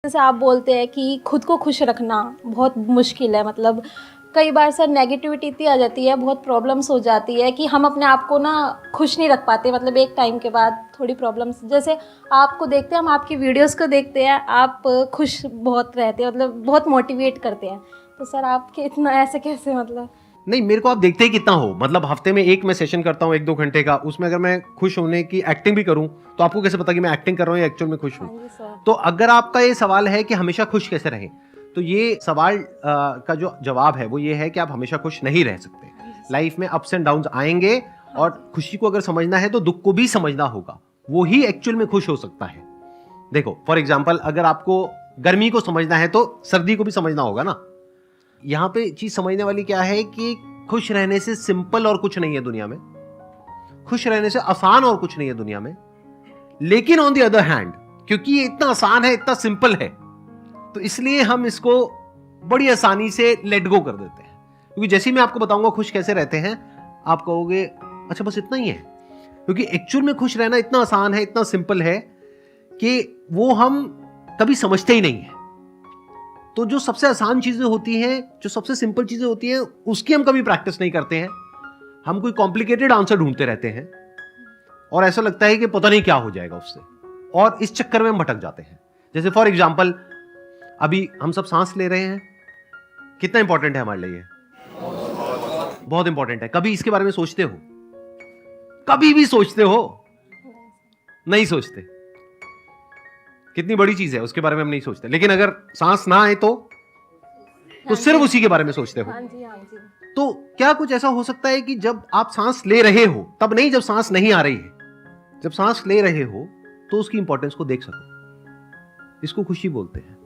जैसे आप बोलते हैं कि खुद को खुश रखना बहुत मुश्किल है, मतलब कई बार सर नेगेटिविटी इतनी आ जाती है, बहुत प्रॉब्लम्स हो जाती है कि हम अपने आप को ना खुश नहीं रख पाते। मतलब एक टाइम के बाद थोड़ी प्रॉब्लम्स, जैसे आपको देखते हैं, हम आपकी वीडियोस को देखते हैं, आप खुश बहुत रहते हैं, मतलब बहुत मोटिवेट करते हैं। तो सर आपके इतना ऐसे कैसे, मतलब नहीं, मेरे को आप देखते ही कितना हो, मतलब हफ्ते में एक मैं सेशन करता हूँ 1-2 घंटे का, उसमें अगर मैं खुश होने की एक्टिंग भी करूँ तो आपको कैसे पता कि मैं एक्टिंग कर रहा हूँ या एक्चुअल में खुश हूँ? हाँ जी सर। तो अगर आपका ये सवाल है कि हमेशा खुश कैसे रहें, तो ये सवाल का जो जवाब है वो ये है कि आप हमेशा खुश नहीं रह सकते। लाइफ में अप्स एंड डाउन्स आएंगे और खुशी को अगर समझना है तो दुख को भी समझना होगा, वो ही एक्चुअल में खुश हो सकता है। देखो फॉर एग्जाम्पल, अगर आपको गर्मी को समझना है तो सर्दी को भी समझना होगा ना। यहां पे चीज समझने वाली क्या है कि खुश रहने से सिंपल और कुछ नहीं है दुनिया में, खुश रहने से आसान और कुछ नहीं है दुनिया में। लेकिन ऑन द अदर हैंड, क्योंकि ये इतना आसान है, इतना सिंपल है, तो इसलिए हम इसको बड़ी आसानी से लेट गो कर देते हैं। क्योंकि जैसे ही मैं आपको बताऊंगा खुश कैसे रहते हैं, आप कहोगे अच्छा बस इतना ही है। क्योंकि एक्चुअल में खुश रहना इतना आसान है, इतना सिंपल है कि वो हम कभी समझते ही नहीं है। तो जो सबसे आसान चीजें होती हैं, जो सबसे सिंपल चीजें होती हैं, उसकी हम कभी प्रैक्टिस नहीं करते हैं। हम कोई कॉम्प्लिकेटेड आंसर ढूंढते रहते हैं और ऐसा लगता है कि पता नहीं क्या हो जाएगा उससे, और इस चक्कर में हम भटक जाते हैं। जैसे फॉर एग्जाम्पल, अभी हम सब सांस ले रहे हैं, कितना इंपॉर्टेंट है हमारे लिए? बहुत इंपॉर्टेंट है। कभी इसके बारे में सोचते हो? कभी भी सोचते हो? नहीं सोचते। कितनी बड़ी चीज है, उसके बारे में हम नहीं सोचते। लेकिन अगर सांस ना आए तो सिर्फ उसी के बारे में सोचते हो। हाँ जी हाँ जी। तो क्या कुछ ऐसा हो सकता है कि जब आप सांस ले रहे हो तब नहीं, जब सांस नहीं आ रही है, जब सांस ले रहे हो तो उसकी इंपॉर्टेंस को देख सको? इसको खुशी बोलते हैं,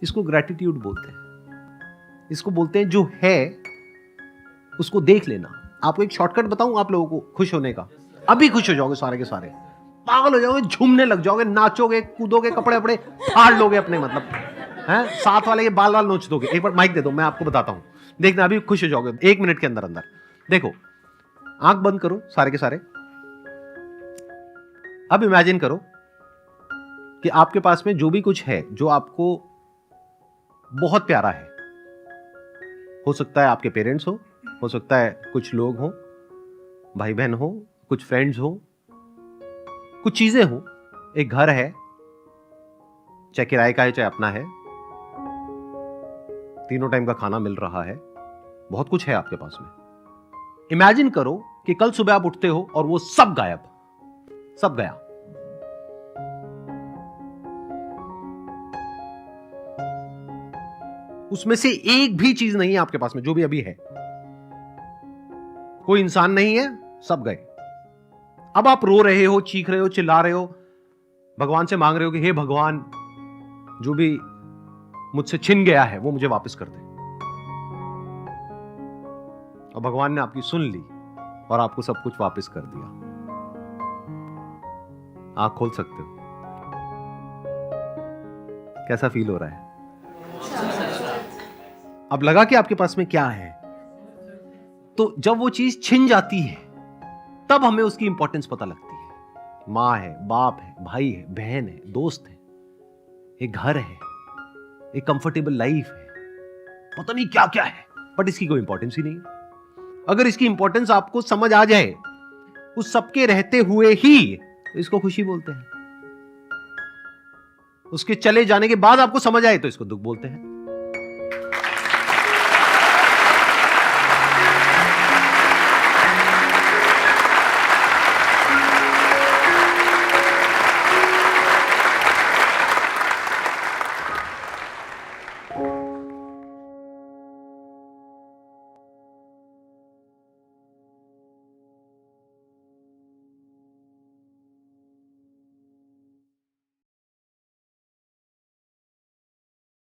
इसको ग्रैटिट्यूड बोलते हैं, इसको बोलते हैं जो है उसको देख लेना। आपको एक शॉर्टकट बताऊं आप लोगों को खुश होने का, अभी खुश हो जाओगे सारे के सारे, पागल हो जाओगे, झूमने लग जाओगे, नाचोगे, कूदोगे, कपड़े अपने फाड़ लोगे अपने, मतलब हैं, साथ वाले के बाल वाल नोच दोगे। एक बार माइक दे दो, मैं आपको बताता हूं, देखना अभी खुश हो जाओगे 1 मिनट के अंदर अंदर। देखो, आंख बंद करो सारे के सारे। अब इमेजिन करो कि आपके पास में जो भी कुछ है, जो आपको बहुत प्यारा है, हो सकता है आपके पेरेंट्स हो सकता है कुछ लोग हो, भाई बहन हो, कुछ फ्रेंड्स हो, कुछ चीजें हो, एक घर है, चाहे किराए का है चाहे अपना है, तीनों टाइम का खाना मिल रहा है, बहुत कुछ है आपके पास में। इमेजिन करो कि कल सुबह आप उठते हो और वो सब गायब, सब गया। उसमें से एक भी चीज नहीं है आपके पास में, जो भी अभी है। कोई इंसान नहीं है, सब गए। अब आप रो रहे हो, चीख रहे हो, चिल्ला रहे हो, भगवान से मांग रहे हो कि हे भगवान, जो भी मुझसे छिन गया है वो मुझे वापस कर दे। और भगवान ने आपकी सुन ली और आपको सब कुछ वापस कर दिया। आंख खोल सकते हो? कैसा फील हो रहा है? अब लगा कि आपके पास में क्या है। तो जब वो चीज छिन जाती है तब हमें उसकी इंपॉर्टेंस पता लगती है। मां है, बाप है, भाई है, बहन है, दोस्त है, एक घर है, एक कंफर्टेबल लाइफ है, पता नहीं क्या क्या है, बट इसकी कोई इंपॉर्टेंस ही नहीं है। अगर इसकी इंपॉर्टेंस आपको समझ आ जाए उस सबके रहते हुए ही, तो इसको खुशी बोलते हैं। उसके चले जाने के बाद आपको समझ आए तो इसको दुख बोलते हैं।